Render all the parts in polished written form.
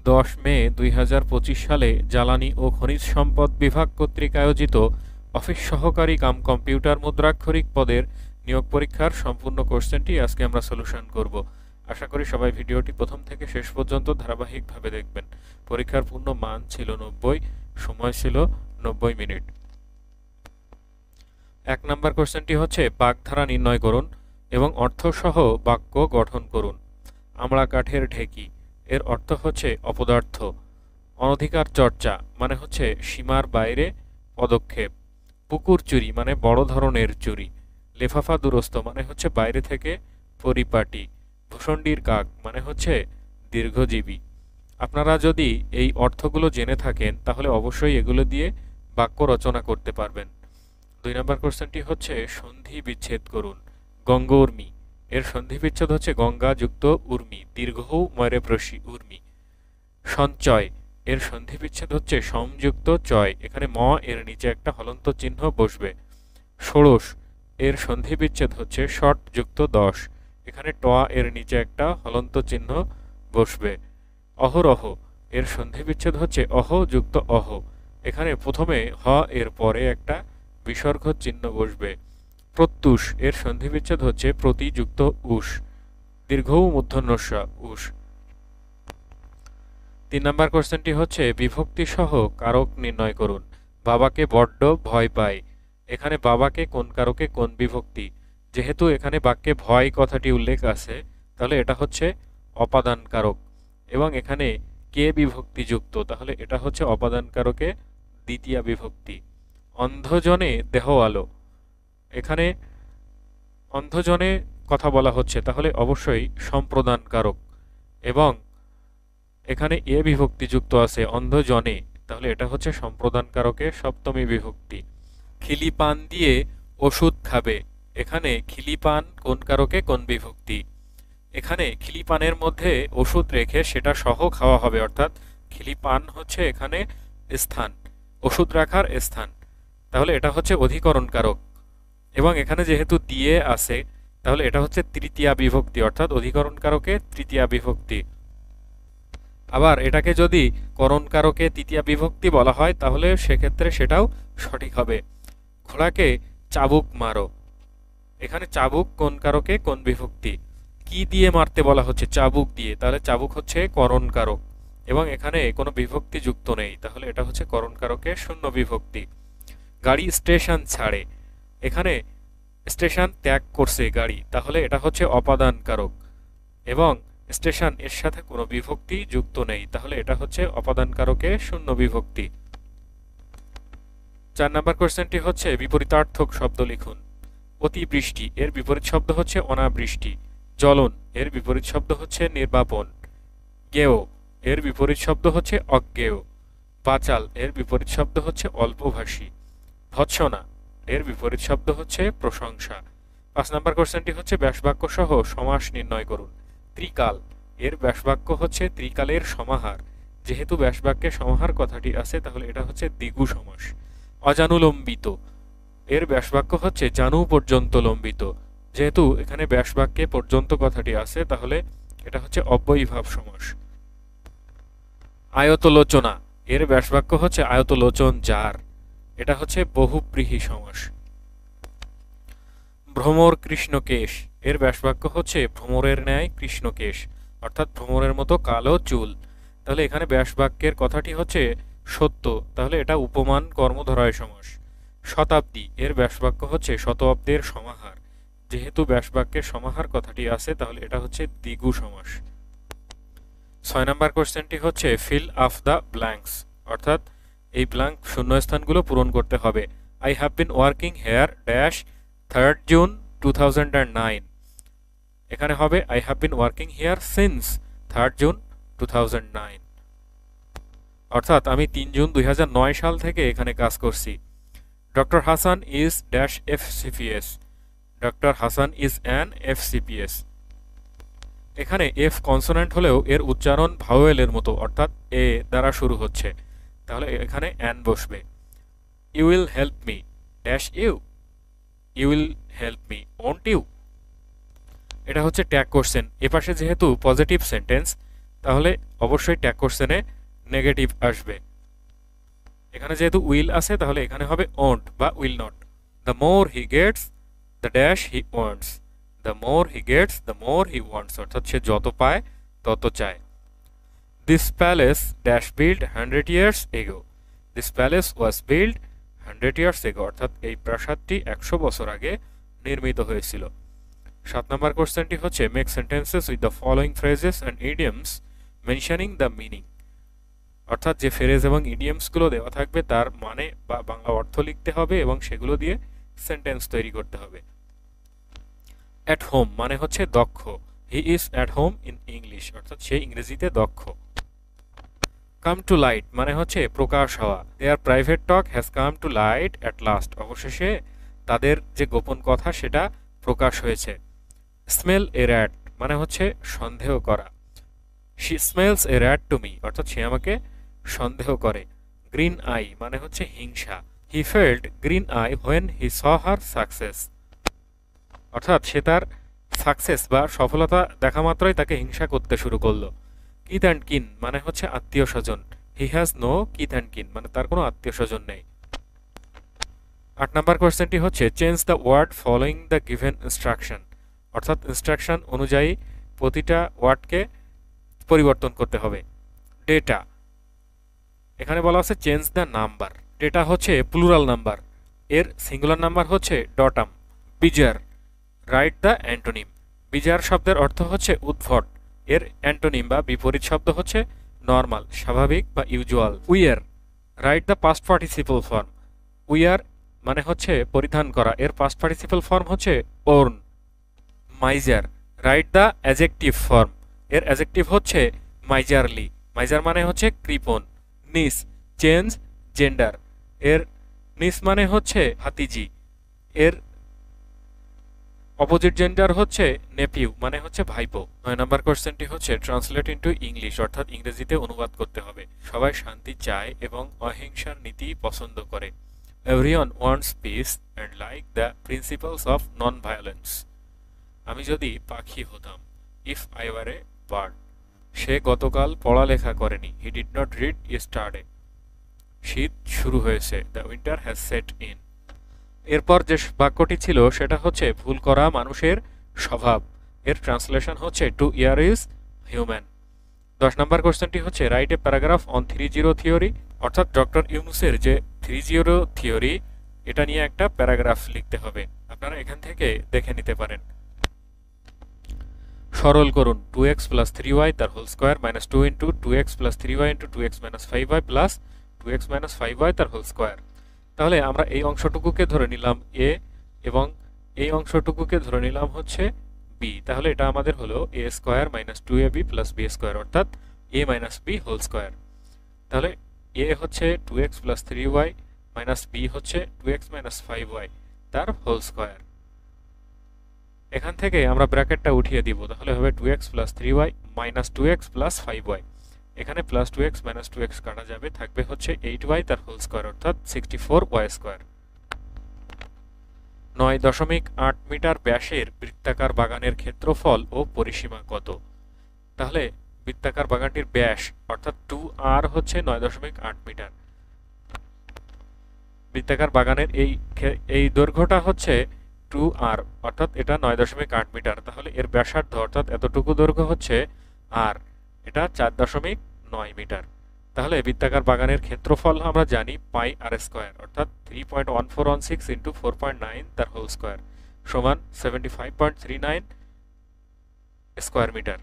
10 মে 2025 সালে জ্বালানি ও খনিজ সম্পদ বিভাগ কর্তৃক আয়োজিত অফিস সহকারী কাম কম্পিউটার মুদ্রাক্ষরিক পদের নিয়োগ পরীক্ষার সম্পূর্ণ কোশ্চেনটি আজকে আমরা সলিউশন করব। আশা করি সবাই ভিডিওটি প্রথম থেকে শেষ পর্যন্ত ধারাবাহিকভাবে দেখবেন। পরীক্ষার পূর্ণ মান ছিল 90, সময় ছিল 90 মিনিট। 1 নম্বর কোশ্চেনটি হচ্ছে বাগধারা নির্ণয় করুন এবং অর্থসহ বাক্য গঠন করুন। আমড়া কাঠের ঢেকি এর অর্থ হচ্ছে অপদার্থ। অনধিকার চর্চা মানে হচ্ছে সীমার বাইরে পদক্ষেপ। পুকুর চুরি মানে বড় ধরনের চুরি। লেফাফা দুরস্ত মানে হচ্ছে বাইরে থেকে পরিপাটি। ভূষণ্ডির কাক মানে হচ্ছে দীর্ঘজীবী। আপনারা যদি এই অর্থগুলো জেনে থাকেন তাহলে অবশ্যই এগুলো দিয়ে বাক্য রচনা করতে পারবেন। 2 নম্বর কোশ্চেনটি হচ্ছে সন্ধি বিচ্ছেদ করুন। গঙ্গোর্মি এর সন্ধি বিচ্ছেদ হচ্ছে গঙ্গা যুক্ত উর্মি, দীর্ঘ ময়রে প্রসি উর্মি। সঞ্চয় এর সন্ধি বিচ্ছেদ হচ্ছে সমযুক্ত চয়, এখানে ম এর নিচে একটা হলন্ত চিহ্ন বসবে। ষোড়শ এর সন্ধি বিচ্ছেদ হচ্ছে ষট যুক্ত 10, এখানে ট এর নিচে একটা হলন্ত চিহ্ন বসবে। অহরহ এর সন্ধি বিচ্ছেদ হচ্ছে অহ যুক্ত অহ, এখানে প্রথমে হ এর পরে একটা বিসর্গ চিহ্ন বসবে। প্রত্যুষ এর সন্ধি বিচ্ছেদ হচ্ছে প্রতিযুক্ত উষ, দীর্ঘ মূর্ধন্যস্ব উষ। 3 নম্বর কোশ্চেনটি হচ্ছে বিভক্তি সহ কারক নির্ণয় করুন। বাবাকে বড্ড ভয় পায়, এখানে বাবাকে কোন কারকে কোন বিভক্তি। যেহেতু এখানে বাক্যে ভয় কথাটি উল্লেখ আছে তাহলে এটা হচ্ছে অপাদান কারক, এবং এখানে কে বিভক্তি যুক্ত, তাহলে এটা হচ্ছে অপাদান কারকে দ্বিতীয়া বিভক্তি। অন্ধজনে দেহ আলো, এখানে অন্ধজনে কথা বলা হচ্ছে তাহলে অবশ্যই সম্প্রদান কারক, এবং এখানে এ বিভক্তি যুক্ত আছে অন্ধজনে, তাহলে এটা হচ্ছে সম্প্রদান কারকে সপ্তমী বিভক্তি। খিলিপান দিয়ে ওষুধ খাবে, এখানে খিলিপান কোন কারকে কোন বিভক্তি। এখানে খিলিপানের মধ্যে ওষুধ রেখে সেটা সহ খাওয়া হবে, অর্থাৎ খিলিপান হচ্ছে এখানে স্থান, ওষুধ রাখার স্থান, তাহলে এটা হচ্ছে অধিকরণ কারক। এবং এখানে যেহেতু দিয়ে আছে তাহলে এটা হচ্ছে তৃতীয়া বিভক্তি, অর্থাৎ অধিকরণ কারকে তৃতীয়া বিভক্তি। আবার এটাকে যদি করণ কারকে তৃতীয়া বিভক্তি বলা হয় তাহলে সেক্ষেত্রে সেটাও সঠিক হবে। ঘোড়াকে চাবুক মারো, এখানে চাবুক কোন কারকে কোন বিভক্তি। কি দিয়ে মারতে বলা হচ্ছে, চাবুক দিয়ে, তাহলে চাবুক হচ্ছে করণ কারক, এবং এখানে কোনো বিভক্তি যুক্ত নেই, তাহলে এটা হচ্ছে করণ কারকে শূন্য বিভক্তি। গাড়ি স্টেশন ছাড়ে, এখানে স্টেশন ত্যাগ করছে গাড়ি, তাহলে এটা হচ্ছে অপাদান কারক, এবং স্টেশন এর সাথে কোনো বিভক্তি যুক্ত নেই, তাহলে এটা হচ্ছে অপাদান কারকে শূন্য বিভক্তি। 4 নম্বর কোশ্চেনটি হচ্ছে বিপরীতার্থক শব্দ লিখুন। অতিবৃষ্টি এর বিপরীত শব্দ হচ্ছে অনাবৃষ্টি। জ্বলন এর বিপরীত শব্দ হচ্ছে নির্বাপন। জ্ঞেয় এর বিপরীত শব্দ হচ্ছে অজ্ঞেয়। বাচাল এর বিপরীত শব্দ হচ্ছে অল্পভাষী। ভৎসনা এর বিপরীত শব্দ হচ্ছে প্রশংসা। 5 নম্বর কোশ্চেনটি হচ্ছে ব্যাসবাক্য সহ সমাস নির্ণয় করুন। ত্রিকাল এর ব্যাসবাক্য হচ্ছে ত্রিকালের সমাহার, যেহেতু ব্যাসবাক্যে সমাহার কথাটি আছে তাহলে এটা হচ্ছে দ্বিগু সমাস। অজানুলম্বিত এর ব্যাসবাক্য হচ্ছে জানু পর্যন্ত লম্বিত, যেহেতু এখানে ব্যাসবাক্যে পর্যন্ত কথাটি আছে তাহলে এটা হচ্ছে অব্যয়ীভাব সমাস। আয়তলোচনা এর ব্যাসবাক্য হচ্ছে আয়তলোচন যার, এটা হচ্ছে বহুব্রীহি সমাস। ভ্রমর কৃষ্ণকেশ এর ব্যাসবাক্য হচ্ছে ভ্রমরের ন্যায় কৃষ্ণকেশ, অর্থাৎ ভ্রমরের মতো কালো চুল, তাহলে এখানে ব্যাসবাক্যের কথাটি হচ্ছে সত্য, তাহলে এটা উপমান কর্মধারয় সমাস। শতাব্দী এর ব্যাসবাক্য হচ্ছে শতাব্দের সমাহার, যেহেতু ব্যাসবাক্যের সমাহার কথাটি আছে তাহলে এটা হচ্ছে দ্বিগু সমাস। 6 নম্বর কোশ্চেনটি হচ্ছে ফিল আপ দ্য ব্ল্যাঙ্কস, অর্থাৎ এই ব্ল্যাঙ্ক শূন্যস্থানগুলো পূরণ করতে হবে। I have been working here dash 3rd June 2009, এখানে হবে I have been working here since 3rd June 2009, অর্থাৎ আমি 3 জুন 2009 সাল থেকে এখানে কাজ করছি। Doctor Hasan is dash FCPS, doctor Hasan is an FCPS, এখানে এফ কনসোনেন্ট হলেও এর উচ্চারণ ভাওয়েলের মতো, অর্থাৎ এ দ্বারা শুরু হচ্ছে, তাহলে এখানে অ্যান বসবে। You will help me dash you, you will help me won't you, এটা হচ্ছে ট্যাগ কোশ্চেন। এপাশে যেহেতু পজিটিভ সেন্টেন্স তাহলে অবশ্যই ট্যাগ কোশ্চেনে নেগেটিভ আসবে। এখানে যেহেতু উইল আছে তাহলে এখানে হবে ওন্ট বা will not. The more he gets the dash he wants, the more he gets the more he wants, অর্থাৎ সে যত পায় তত চায়। This palace dash build 100 years ago, this palace was build 100 years ago, অর্থাৎ এই প্রাসাদটি 100 বছর আগে নির্মিত হয়েছিল। 7 নম্বর কোশ্চেনটি হচ্ছে make sentences with the following phrases and idioms mentioning the meaning, অর্থাৎ যে ফ্রেজ এবং ইডিয়মসগুলো দেওয়া থাকবে তার মানে বা বাংলা অর্থ লিখতে হবে এবং সেগুলো দিয়ে সেন্টেন্স তৈরি করতে হবে। অ্যাট হোম মানে হচ্ছে দক্ষ, he is at home in English, অর্থাৎ সে ইংরেজিতে দক্ষ। কাম টু লাইট মানে হচ্ছে প্রকাশ হওয়া, their private talk has come to light at last, অবশেষে তাদের যে গোপন কথা সেটা প্রকাশ হয়েছে। স্মেল এ র্যাট মানে হচ্ছে সন্দেহ করা, she smells a rat to me, অর্থাৎ সে আমাকে সন্দেহ করে। গ্রিন আই মানে হচ্ছে হিংসা, he felt green I when he saw her success, অর্থাৎ সে তার সাকসেস বা সফলতা দেখা মাত্রই তাকে হিংসা করতে শুরু করলো। কিথ অ্যান্ড কিন মানে হচ্ছে আত্মীয় স্বজন, he has no kith and kin মানে তার কোনো আত্মীয় স্বজন নেই। 8 নম্বর কোয়েশ্চেনটি হচ্ছে change the word following the given instruction, অর্থাৎ ইনস্ট্রাকশন অনুযায়ী প্রতিটা ওয়ার্ডকে পরিবর্তন করতে হবে। ডেটা, এখানে বলা আছে চেঞ্জ দ্য নাম্বার, ডেটা হচ্ছে প্লুরাল নাম্বার, এর সিঙ্গুলার নাম্বার হচ্ছে datum. Bizarre, write the antonym, bizarre শব্দের অর্থ হচ্ছে উদ্ভট, এর অ্যান্টোনিম বা বিপরীত শব্দ হচ্ছে নর্মাল, স্বাভাবিক বা usual. Wear, write the past participle form, wear মানে হচ্ছে পরিধান করা, এর পাস্ট পার্টিসিপল ফর্ম হচ্ছে worn. Miser, write the adjective form, এর অ্যাজেক্টিভ হচ্ছে মাইজারলি, মাইজার মানে হচ্ছে কৃপণ। নিস, চেঞ্জ জেন্ডার, এর নিস মানে হচ্ছে ভাতিজি, এর অপোজিট জেন্ডার হচ্ছে নেপিউ মানে হচ্ছে ভাইপো। 9 নম্বর কোশ্চেনটি হচ্ছে ট্রান্সলেট ইনটু ইংলিশ, অর্থাৎ ইংরেজিতে অনুবাদ করতে হবে। সবাই শান্তি চায় এবং অহিংসার নীতি পছন্দ করে। Everyone wants peace and like the principles of non violence, আমি যদি পাখি হতাম, if I were a bird, সে গতকাল পড়ালেখা করেনি, he did not read yesterday, শীত শুরু হয়েছে, the winter has set in. এরপর যে বাক্যটি ছিল সেটা হচ্ছে ভুল করা মানুষের স্বভাব, এর ট্রান্সলেশন হচ্ছে টু ইয়ার ইজ হিউম্যান। 10 নম্বর কোশ্চেনটি হচ্ছে write a paragraph on 3-0 theory, অর্থাৎ ডক্টর ইউনুসের যে 3-0 থিওরি এটা নিয়ে একটা প্যারাগ্রাফ লিখতে হবে, আপনারা এখান থেকে দেখে নিতে পারেন। সরল করুন 2x প্লাস 3y তার whole square minus 2 into 2x plus 3y into 2x minus 5y plus 2x minus 5y তার হোল স্কোয়ার। তাহলে আমরা এই অংশটুকুকে ধরে নিলাম a এবং এই অংশটুকুকে ধরে নিলাম হচ্ছে b, তাহলে এটা আমাদের হলো a square minus 2ab plus b square, অর্থাৎ a minus b whole square. তাহলে a হচ্ছে 2x plus 3y minus b হচ্ছে 2x মাইনাস 5y তার হোল স্কোয়ার। এখান থেকে আমরা ব্র্যাকেটটা উঠিয়ে দিব, তাহলে হবে 2x plus 3y minus 2x plus 5y, এখানে প্লাস 2x মাইনাস 2x কাটা যাবে, থাকবে হচ্ছে 8y তার হোল স্কোয়ার, অর্থাৎ 64y স্কোয়ার। 9.8 মিটার ব্যাসের বৃত্তাকার বাগানের ক্ষেত্রফল ও পরিসীমা কত? তাহলে বৃত্তাকার বাগানটির ব্যাস অর্থাৎ 2r হচ্ছে 9.8 মিটার। বৃত্তাকার বাগানের এই দৈর্ঘ্যটা হচ্ছে 2r, অর্থাৎ এটা 9.8 মিটার, তাহলে এর ব্যাসার্ধ অর্থাৎ এতটুকু দৈর্ঘ্য হচ্ছে আর এটা 4.9 মিটার। তাহলে বৃত্তাকার বাগানের ক্ষেত্রফল আমরা জানি পাই আর স্কোয়ার, অর্থাৎ 3.1416 ইন্টু 4.9 তার হোল স্কোয়ার সমান 75.39 স্কোয়ার মিটার।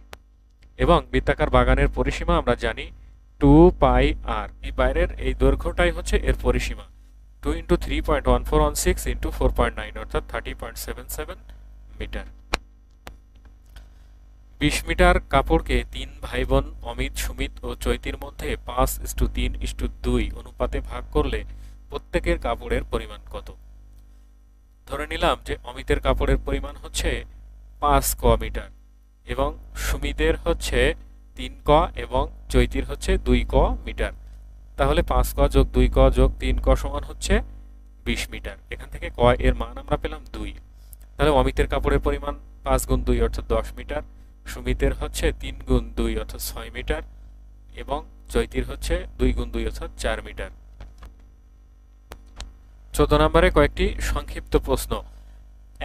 এবং বৃত্তাকার বাগানের পরিসীমা আমরা জানি 2πr, এই বাইরের এই দৈর্ঘ্যটাই হচ্ছে এর পরিসীমা, 2 ইন্টু 3.1416 ইন্টু 4.9 অর্থাৎ 30.77 মিটার। 20 মিটার কাপড়কে 3 ভাই বোন অমিত, সুমিত ও চৈতির মধ্যে 5:3:2 অনুপাতে ভাগ করলে প্রত্যেকের কাপড়ের পরিমাণ কত? ধরে নিলাম যে অমিতের কাপড়ের পরিমাণ হচ্ছে 5 ক মিটার এবং সুমিতের হচ্ছে 3 ক এবং চৈতির হচ্ছে 2 ক মিটার। তাহলে 5 ক যোগ 2 ক যোগ 3 ক সমান হচ্ছে 20 মিটার। এখান থেকে ক এর মান আমরা পেলাম 2। তাহলে অমিতের কাপড়ের পরিমাণ 5 গুণ 2 অর্থাৎ 10 মিটার, সুমিতের হচ্ছে 3 × 2 অর্থাৎ 6 মিটার এবং জয়তির হচ্ছে 2 × 2 অর্থাৎ 4 মিটার। 14 নম্বরে কয়েকটি সংক্ষিপ্ত প্রশ্ন।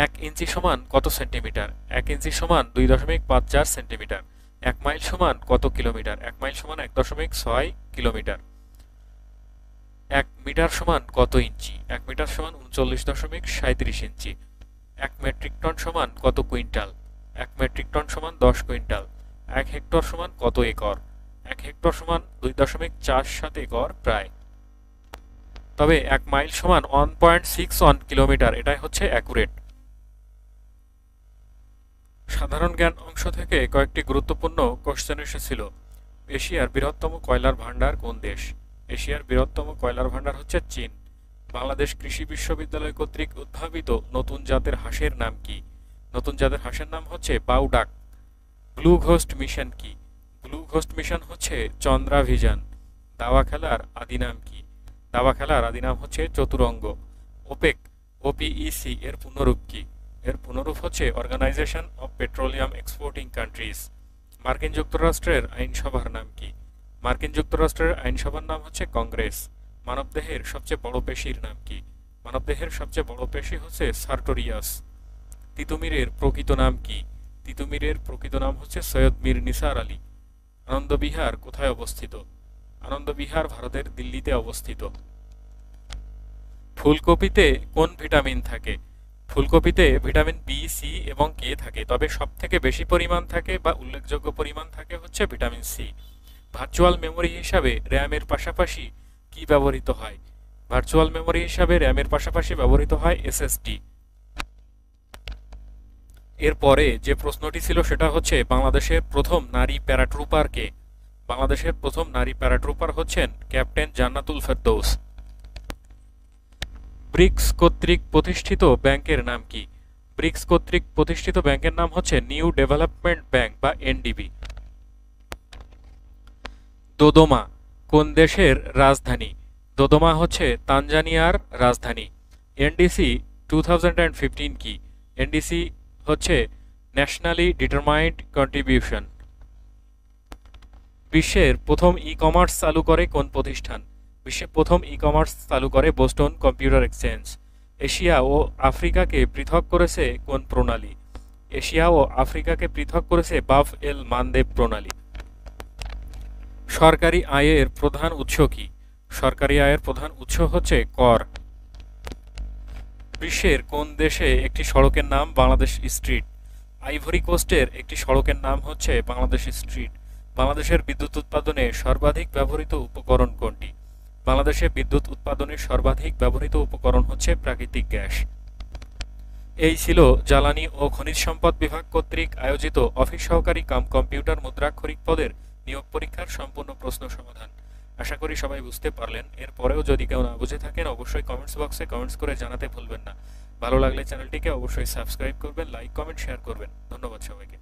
1 ইঞ্চি সমান কত সেন্টিমিটার? 1 ইঞ্চি সমান 2.54 সেন্টিমিটার। 1 মাইল সমান কত কিলোমিটার? 1 মাইল সমান 1.6 কিলোমিটার। 1 মিটার সমান কত ইঞ্চি? 1 মিটার সমান 39.37 ইঞ্চি। 1 মেট্রিক টন সমান কত কুইন্টাল? 1 মেট্রিক টন সমান 10 কুইন্টাল। 1 হেক্টর সমান কত একর? 1 হেক্টর সমান 2.47 একর প্রায়। তবে 1 মাইল সমান 1.61 কিলোমিটার, এটাই হচ্ছে অ্যাকুরেট। সাধারণ জ্ঞান অংশ থেকে কয়েকটি গুরুত্বপূর্ণ কোশ্চেন এসেছিল। এশিয়ার বৃহত্তম কয়লার ভান্ডার কোন দেশ? এশিয়ার বৃহত্তম কয়লার ভান্ডার হচ্ছে চীন। বাংলাদেশ কৃষি বিশ্ববিদ্যালয় কর্তৃক উদ্ভাবিত নতুন জাতের হাঁসের নাম কি? নতুন জাতের হাঁসের নাম হচ্ছে বাউডাক। ব্লু ঘোস্ট মিশন কি? ব্লু ঘোস্ট মিশন হচ্ছে চন্দ্রাভিযান। দাবা খেলার আদি নাম কি? দাবা খেলার আদি নাম হচ্ছে চতুরঙ্গ। ওপেক ওপিইসি এর পুনরূপ কি? এর পুনরূপ হচ্ছে organisation of petroleum exporting countries. মার্কিন যুক্তরাষ্ট্রের আইনসভার নাম কি? মার্কিন যুক্তরাষ্ট্রের আইনসভার নাম হচ্ছে কংগ্রেস। মানবদেহের সবচেয়ে বড় পেশির নাম কি? মানবদেহের সবচেয়ে বড় পেশি হচ্ছে সার্টোরিয়াস। তিতুমিরের প্রকৃত নাম কি? তিতুমিরের প্রকৃত নাম হচ্ছে সৈয়দ মীর নিসার আলী। আনন্দবিহার কোথায় অবস্থিত? আনন্দবিহার ভারতের দিল্লিতে অবস্থিত। ফুলকপিতে কোন ভিটামিন থাকে? ফুলকপিতে ভিটামিন বি, সি এবং কে থাকে, তবে সবথেকে বেশি পরিমাণ থাকে বা উল্লেখযোগ্য পরিমাণ থাকে হচ্ছে ভিটামিন সি। ভার্চুয়াল মেমোরি হিসাবে র্যামের পাশাপাশি কি ব্যবহৃত হয়? ভার্চুয়াল মেমোরি হিসাবে র্যামের পাশাপাশি ব্যবহৃত হয় এসএসডি। এরপরে যে প্রশ্নটি ছিল সেটা হচ্ছে বাংলাদেশের প্রথম নারী প্যারাট্রুপার কে? বাংলাদেশের প্রথম নারী প্যারাট্রুপার হচ্ছেন ক্যাপ্টেন জান্নাতুল ফেরদৌস। ব্রিক্স কর্তৃক প্রতিষ্ঠিত ব্যাংকের নাম কি? ব্রিক্স কর্তৃক প্রতিষ্ঠিত ব্যাংকের নাম হচ্ছে নিউ ডেভেলপমেন্ট ব্যাংক বা এনডিবি। দোদোমা কোন দেশের রাজধানী? দোদোমা হচ্ছে তানজানিয়ার রাজধানী। এনডিসি 2015 কি? এনডিসি হচ্ছে ন্যাশনালি ডিটারমাইন্ড কন্ট্রিবিউশন। বিশ্বের প্রথম ই কমার্স চালু করে কোন প্রতিষ্ঠান? বিশ্বের প্রথম ই কমার্স চালু করে বোস্টন কম্পিউটার এক্সচেঞ্জ। এশিয়া ও আফ্রিকাকে পৃথক করেছে কোন প্রণালী? এশিয়া ও আফ্রিকাকে পৃথক করেছে বাফ এল মানদেব প্রণালী। সরকারি আয়ের প্রধান উৎস কি? সরকারি আয়ের প্রধান উৎস হচ্ছে কর। বিশ্বের কোন দেশে একটি সড়কের নাম বাংলাদেশ স্ট্রিট? আইভরি কোস্টের একটি সড়কের নাম হচ্ছে বাংলাদেশ স্ট্রিট। বাংলাদেশের বিদ্যুৎ উৎপাদনে সর্বাধিক ব্যবহৃত উপকরণ কোনটি? বাংলাদেশে বিদ্যুৎ উৎপাদনে সর্বাধিক ব্যবহৃত উপকরণ হচ্ছে প্রাকৃতিক গ্যাস। এই ছিল জ্বালানি ও খনিজ সম্পদ বিভাগ কর্তৃক আয়োজিত অফিস সহকারী কাম কম্পিউটার মুদ্রাক্ষরিক পদের নিয়োগ পরীক্ষার সম্পূর্ণ প্রশ্ন সমাধান। আশা করি সবাই বুঝতে পারলেন। এরপরেও যদি কেউ না বুঝে থাকেন অবশ্যই কমেন্টস বক্সে কমেন্টস করে জানাতে ভুলবেন না। ভালো লাগলে চ্যানেলটিকে অবশ্যই সাবস্ক্রাইব করবেন, লাইক, কমেন্ট, শেয়ার করবেন। ধন্যবাদ সবাইকে।